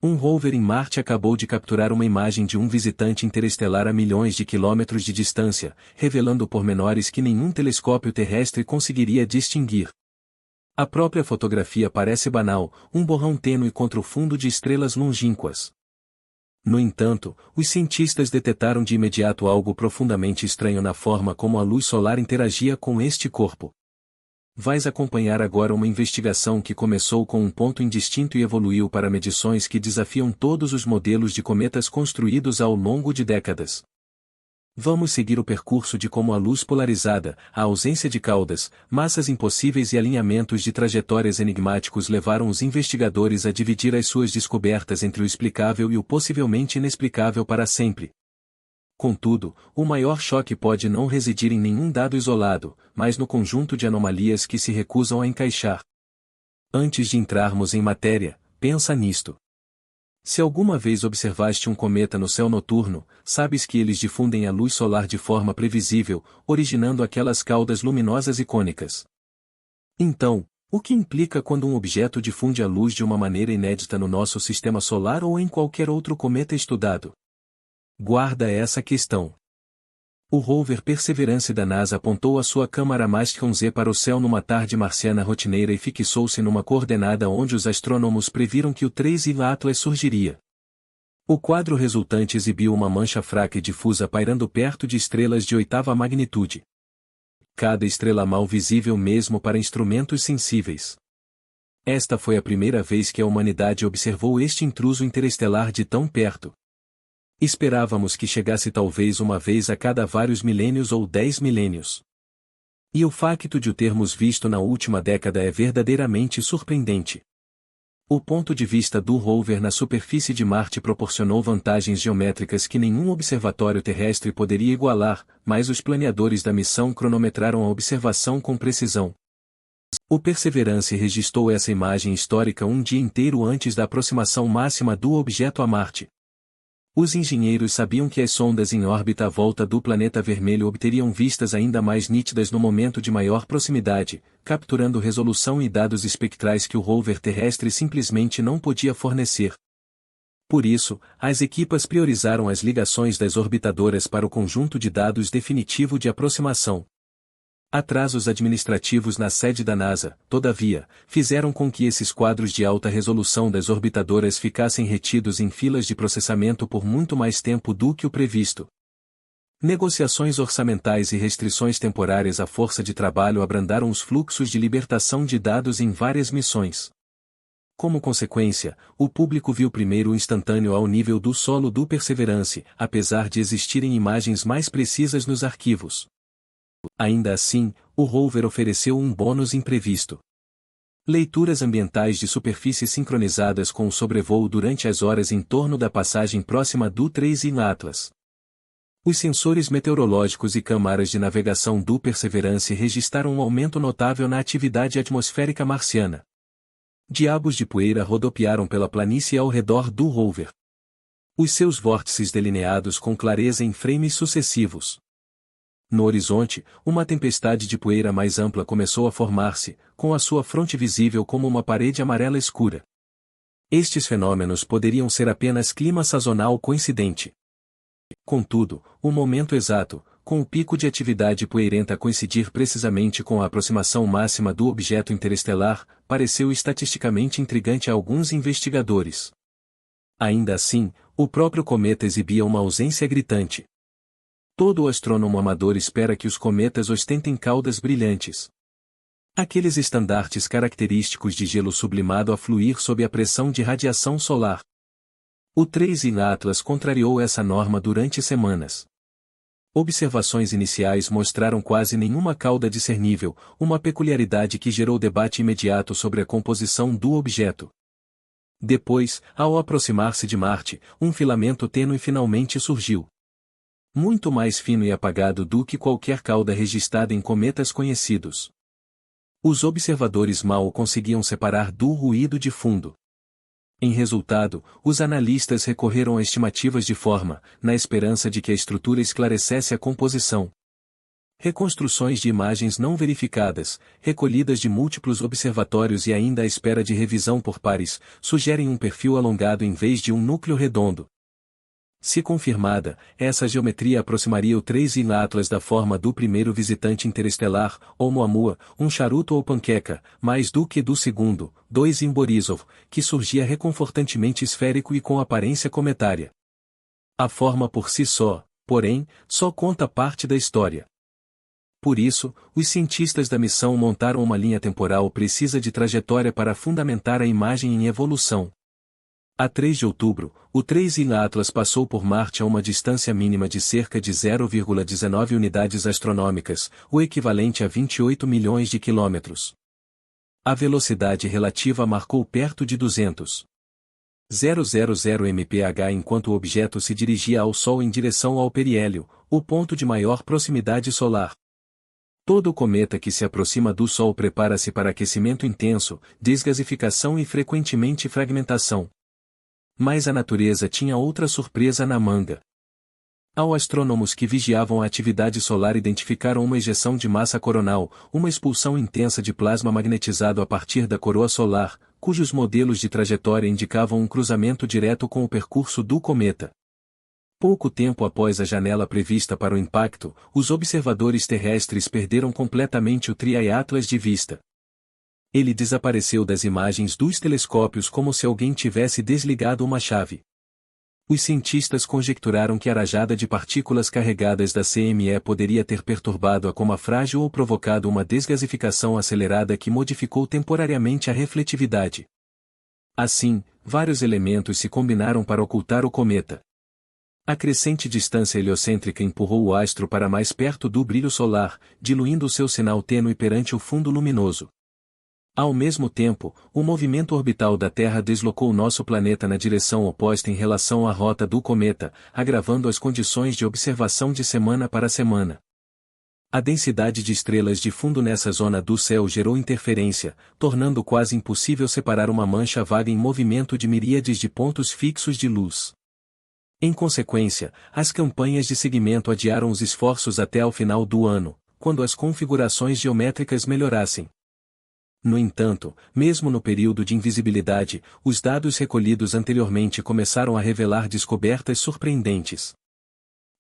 Um rover em Marte acabou de capturar uma imagem de um visitante interestelar a milhões de quilômetros de distância, revelando pormenores que nenhum telescópio terrestre conseguiria distinguir. A própria fotografia parece banal, um borrão tênue contra o fundo de estrelas longínquas. No entanto, os cientistas detectaram de imediato algo profundamente estranho na forma como a luz solar interagia com este corpo. Vais acompanhar agora uma investigação que começou com um ponto indistinto e evoluiu para medições que desafiam todos os modelos de cometas construídos ao longo de décadas. Vamos seguir o percurso de como a luz polarizada, a ausência de caudas, massas impossíveis e alinhamentos de trajetórias enigmáticos levaram os investigadores a dividir as suas descobertas entre o explicável e o possivelmente inexplicável para sempre. Contudo, o maior choque pode não residir em nenhum dado isolado, mas no conjunto de anomalias que se recusam a encaixar. Antes de entrarmos em matéria, pensa nisto. Se alguma vez observaste um cometa no céu noturno, sabes que eles difundem a luz solar de forma previsível, originando aquelas caudas luminosas icônicas. Então, o que implica quando um objeto difunde a luz de uma maneira inédita no nosso sistema solar ou em qualquer outro cometa estudado? Guarda essa questão. O rover Perseverance da NASA apontou a sua câmara Mastcon Z para o céu numa tarde marciana rotineira e fixou-se numa coordenada onde os astrônomos previram que o 3I Atlas surgiria. O quadro resultante exibiu uma mancha fraca e difusa pairando perto de estrelas de 8ª magnitude. Cada estrela mal visível mesmo para instrumentos sensíveis. Esta foi a primeira vez que a humanidade observou este intruso interestelar de tão perto. Esperávamos que chegasse talvez uma vez a cada vários milênios ou 10 milênios. E o facto de o termos visto na última década é verdadeiramente surpreendente. O ponto de vista do rover na superfície de Marte proporcionou vantagens geométricas que nenhum observatório terrestre poderia igualar, mas os planeadores da missão cronometraram a observação com precisão. O Perseverance registrou essa imagem histórica um dia inteiro antes da aproximação máxima do objeto a Marte. Os engenheiros sabiam que as sondas em órbita à volta do planeta vermelho obteriam vistas ainda mais nítidas no momento de maior proximidade, capturando resolução e dados espectrais que o rover terrestre simplesmente não podia fornecer. Por isso, as equipas priorizaram as ligações das orbitadoras para o conjunto de dados definitivo de aproximação. Atrasos administrativos na sede da NASA, todavia, fizeram com que esses quadros de alta resolução das orbitadoras ficassem retidos em filas de processamento por muito mais tempo do que o previsto. Negociações orçamentais e restrições temporárias à força de trabalho abrandaram os fluxos de libertação de dados em várias missões. Como consequência, o público viu primeiro o instantâneo ao nível do solo do Perseverance, apesar de existirem imagens mais precisas nos arquivos. Ainda assim, o rover ofereceu um bônus imprevisto. Leituras ambientais de superfície sincronizadas com o sobrevoo durante as horas em torno da passagem próxima do 3I Atlas. Os sensores meteorológicos e câmaras de navegação do Perseverance registraram um aumento notável na atividade atmosférica marciana. Diabos de poeira rodopiaram pela planície ao redor do rover. Os seus vórtices delineados com clareza em frames sucessivos. No horizonte, uma tempestade de poeira mais ampla começou a formar-se, com a sua fronte visível como uma parede amarela escura. Estes fenômenos poderiam ser apenas clima sazonal coincidente. Contudo, o momento exato, com o pico de atividade poeirenta coincidir precisamente com a aproximação máxima do objeto interestelar, pareceu estatisticamente intrigante a alguns investigadores. Ainda assim, o próprio cometa exibia uma ausência gritante. Todo astrônomo amador espera que os cometas ostentem caudas brilhantes. Aqueles estandartes característicos de gelo sublimado a fluir sob a pressão de radiação solar. O 3I Atlas contrariou essa norma durante semanas. Observações iniciais mostraram quase nenhuma cauda discernível, uma peculiaridade que gerou debate imediato sobre a composição do objeto. Depois, ao aproximar-se de Marte, um filamento tênue finalmente surgiu. Muito mais fino e apagado do que qualquer cauda registrada em cometas conhecidos. Os observadores mal o conseguiam separar do ruído de fundo. Em resultado, os analistas recorreram a estimativas de forma, na esperança de que a estrutura esclarecesse a composição. Reconstruções de imagens não verificadas, recolhidas de múltiplos observatórios e ainda à espera de revisão por pares, sugerem um perfil alongado em vez de um núcleo redondo. Se confirmada, essa geometria aproximaria o 3 Atlas da forma do primeiro visitante interestelar, Oumuamua, um charuto ou panqueca, mais do que do segundo, 2 Borisov, que surgia reconfortantemente esférico e com aparência cometária. A forma por si só, porém, só conta parte da história. Por isso, os cientistas da missão montaram uma linha temporal precisa de trajetória para fundamentar a imagem em evolução. A 3 de outubro, o 3 Atlas passou por Marte a uma distância mínima de cerca de 0,19 unidades astronômicas, o equivalente a 28 milhões de quilômetros. A velocidade relativa marcou perto de 200,000 mph enquanto o objeto se dirigia ao Sol em direção ao periélio, o ponto de maior proximidade solar. Todo cometa que se aproxima do Sol prepara-se para aquecimento intenso, desgasificação e frequentemente fragmentação. Mas a natureza tinha outra surpresa na manga. Ao astrônomos que vigiavam a atividade solar identificaram uma ejeção de massa coronal, uma expulsão intensa de plasma magnetizado a partir da coroa solar, cujos modelos de trajetória indicavam um cruzamento direto com o percurso do cometa. Pouco tempo após a janela prevista para o impacto, os observadores terrestres perderam completamente o Tri-Atlas de vista. Ele desapareceu das imagens dos telescópios como se alguém tivesse desligado uma chave. Os cientistas conjecturaram que a rajada de partículas carregadas da CME poderia ter perturbado a coma frágil ou provocado uma desgasificação acelerada que modificou temporariamente a refletividade. Assim, vários elementos se combinaram para ocultar o cometa. A crescente distância heliocêntrica empurrou o astro para mais perto do brilho solar, diluindo o seu sinal tênue perante o fundo luminoso. Ao mesmo tempo, o movimento orbital da Terra deslocou nosso planeta na direção oposta em relação à rota do cometa, agravando as condições de observação de semana para semana. A densidade de estrelas de fundo nessa zona do céu gerou interferência, tornando quase impossível separar uma mancha vaga em movimento de miríades de pontos fixos de luz. Em consequência, as campanhas de seguimento adiaram os esforços até ao final do ano, quando as configurações geométricas melhorassem. No entanto, mesmo no período de invisibilidade, os dados recolhidos anteriormente começaram a revelar descobertas surpreendentes.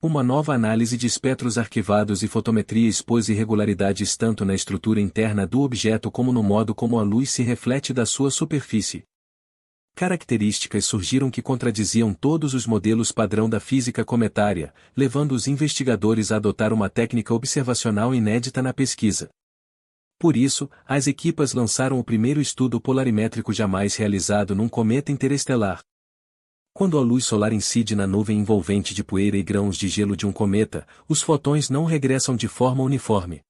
Uma nova análise de espectros arquivados e fotometria expôs irregularidades tanto na estrutura interna do objeto como no modo como a luz se reflete da sua superfície. Características surgiram que contradiziam todos os modelos padrão da física cometária, levando os investigadores a adotar uma técnica observacional inédita na pesquisa. Por isso, as equipas lançaram o primeiro estudo polarimétrico jamais realizado num cometa interestelar. Quando a luz solar incide na nuvem envolvente de poeira e grãos de gelo de um cometa, os fotões não regressam de forma uniforme.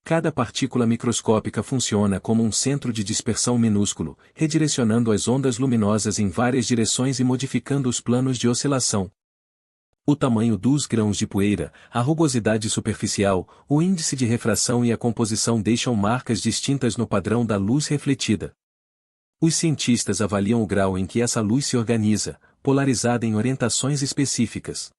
Cada partícula microscópica funciona como um centro de dispersão minúsculo, redirecionando as ondas luminosas em várias direções e modificando os planos de oscilação. O tamanho dos grãos de poeira, a rugosidade superficial, o índice de refração e a composição deixam marcas distintas no padrão da luz refletida. Os cientistas avaliam o grau em que essa luz se organiza, polarizada em orientações específicas.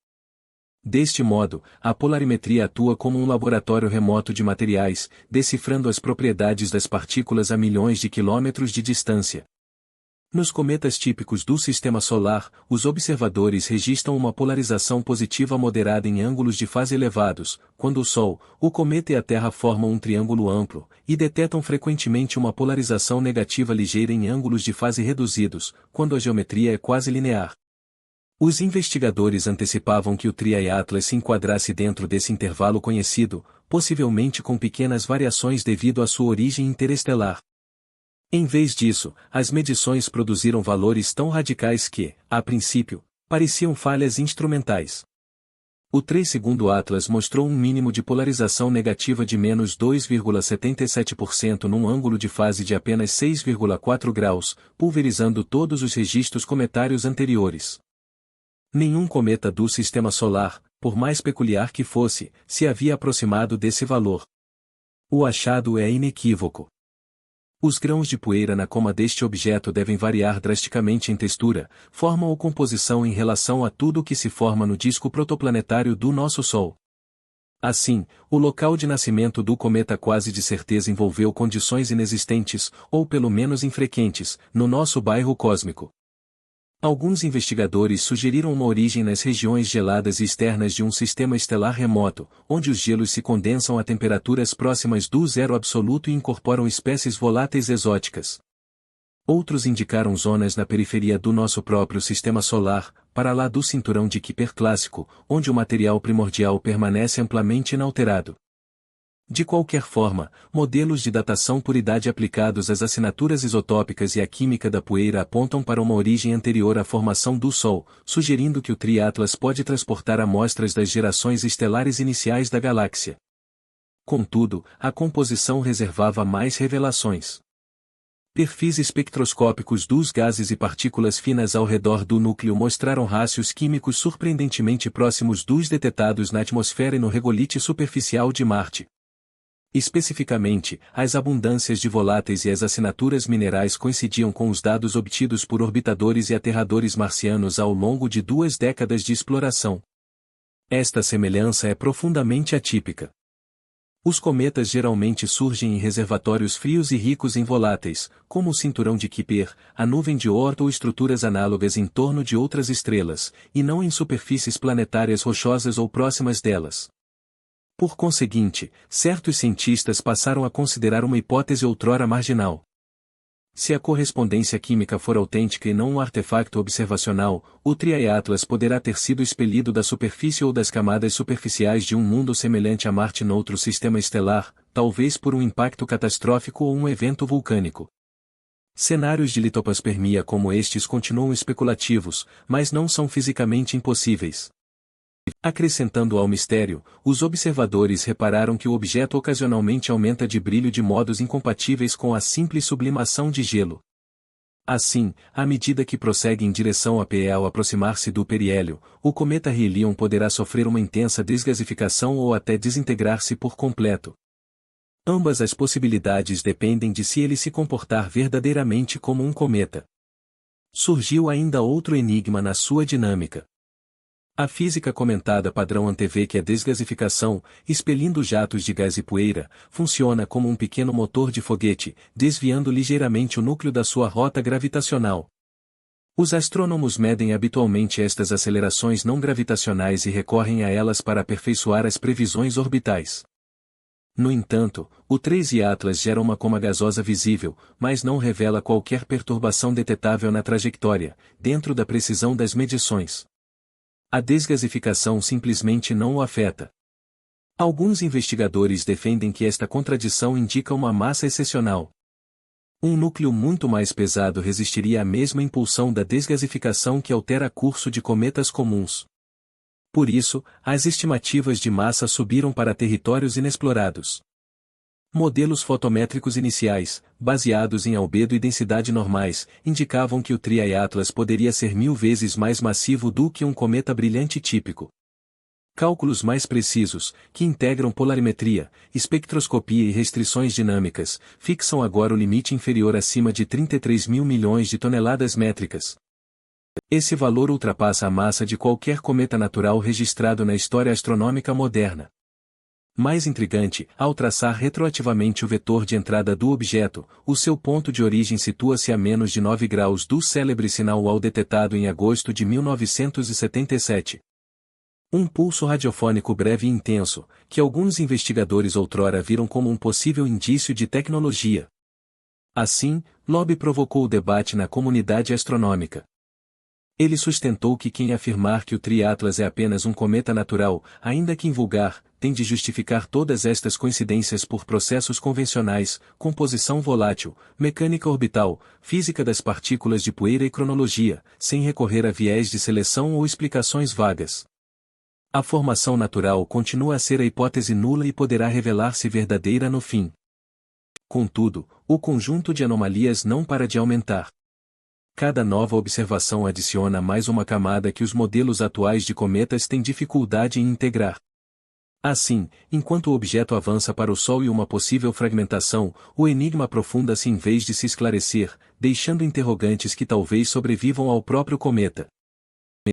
Deste modo, a polarimetria atua como um laboratório remoto de materiais, decifrando as propriedades das partículas a milhões de quilômetros de distância. Nos cometas típicos do Sistema Solar, os observadores registram uma polarização positiva moderada em ângulos de fase elevados, quando o Sol, o cometa e a Terra formam um triângulo amplo, e detectam frequentemente uma polarização negativa ligeira em ângulos de fase reduzidos, quando a geometria é quase linear. Os investigadores antecipavam que o Tri-Atlas se enquadrasse dentro desse intervalo conhecido, possivelmente com pequenas variações devido à sua origem interestelar. Em vez disso, as medições produziram valores tão radicais que, a princípio, pareciam falhas instrumentais. O 3º Atlas mostrou um mínimo de polarização negativa de menos 2,77% num ângulo de fase de apenas 6,4 graus, pulverizando todos os registros cometários anteriores. Nenhum cometa do Sistema Solar, por mais peculiar que fosse, se havia aproximado desse valor. O achado é inequívoco. Os grãos de poeira na coma deste objeto devem variar drasticamente em textura, forma ou composição em relação a tudo o que se forma no disco protoplanetário do nosso Sol. Assim, o local de nascimento do cometa quase de certeza envolveu condições inexistentes, ou pelo menos infrequentes, no nosso bairro cósmico. Alguns investigadores sugeriram uma origem nas regiões geladas e externas de um sistema estelar remoto, onde os gelos se condensam a temperaturas próximas do zero absoluto e incorporam espécies voláteis exóticas. Outros indicaram zonas na periferia do nosso próprio sistema solar, para lá do cinturão de Kuiper clássico, onde o material primordial permanece amplamente inalterado. De qualquer forma, modelos de datação por idade aplicados às assinaturas isotópicas e à química da poeira apontam para uma origem anterior à formação do Sol, sugerindo que o Tri-Atlas pode transportar amostras das gerações estelares iniciais da galáxia. Contudo, a composição reservava mais revelações. Perfis espectroscópicos dos gases e partículas finas ao redor do núcleo mostraram rácios químicos surpreendentemente próximos dos detectados na atmosfera e no regolite superficial de Marte. Especificamente, as abundâncias de voláteis e as assinaturas minerais coincidiam com os dados obtidos por orbitadores e aterradores marcianos ao longo de 2 décadas de exploração. Esta semelhança é profundamente atípica. Os cometas geralmente surgem em reservatórios frios e ricos em voláteis, como o cinturão de Kuiper, a nuvem de Oort ou estruturas análogas em torno de outras estrelas, e não em superfícies planetárias rochosas ou próximas delas. Por conseguinte, certos cientistas passaram a considerar uma hipótese outrora marginal. Se a correspondência química for autêntica e não um artefacto observacional, o Tri-Atlas poderá ter sido expelido da superfície ou das camadas superficiais de um mundo semelhante a Marte noutro sistema estelar, talvez por um impacto catastrófico ou um evento vulcânico. Cenários de litopaspermia como estes continuam especulativos, mas não são fisicamente impossíveis. Acrescentando ao mistério, os observadores repararam que o objeto ocasionalmente aumenta de brilho de modos incompatíveis com a simples sublimação de gelo. Assim, à medida que prossegue em direção a Pe ao aproximar-se do periélio, o cometa Helion poderá sofrer uma intensa desgasificação ou até desintegrar-se por completo. Ambas as possibilidades dependem de se ele se comportar verdadeiramente como um cometa. Surgiu ainda outro enigma na sua dinâmica. A física comentada padrão antevê que a desgasificação, expelindo jatos de gás e poeira, funciona como um pequeno motor de foguete, desviando ligeiramente o núcleo da sua rota gravitacional. Os astrônomos medem habitualmente estas acelerações não gravitacionais e recorrem a elas para aperfeiçoar as previsões orbitais. No entanto, o Tri-Atlas gera uma coma gasosa visível, mas não revela qualquer perturbação detetável na trajetória, dentro da precisão das medições. A desgasificação simplesmente não o afeta. Alguns investigadores defendem que esta contradição indica uma massa excepcional. Um núcleo muito mais pesado resistiria à mesma impulsão da desgasificação que altera curso de cometas comuns. Por isso, as estimativas de massa subiram para territórios inexplorados. Modelos fotométricos iniciais, baseados em albedo e densidade normais, indicavam que o Tri-Atlas poderia ser 1000 vezes mais massivo do que um cometa brilhante típico. Cálculos mais precisos, que integram polarimetria, espectroscopia e restrições dinâmicas, fixam agora o limite inferior acima de 33 mil milhões de toneladas métricas. Esse valor ultrapassa a massa de qualquer cometa natural registrado na história astronômica moderna. Mais intrigante, ao traçar retroativamente o vetor de entrada do objeto, o seu ponto de origem situa-se a menos de 9 graus do célebre sinal UAU detectado em agosto de 1977. Um pulso radiofônico breve e intenso, que alguns investigadores outrora viram como um possível indício de tecnologia. Assim, Loeb provocou o debate na comunidade astronômica. Ele sustentou que quem afirmar que o Tri-Atlas é apenas um cometa natural, ainda que invulgar, tem de justificar todas estas coincidências por processos convencionais, composição volátil, mecânica orbital, física das partículas de poeira e cronologia, sem recorrer a viés de seleção ou explicações vagas. A formação natural continua a ser a hipótese nula e poderá revelar-se verdadeira no fim. Contudo, o conjunto de anomalias não para de aumentar. Cada nova observação adiciona mais uma camada que os modelos atuais de cometas têm dificuldade em integrar. Assim, enquanto o objeto avança para o Sol e uma possível fragmentação, o enigma aprofunda-se em vez de se esclarecer, deixando interrogantes que talvez sobrevivam ao próprio cometa.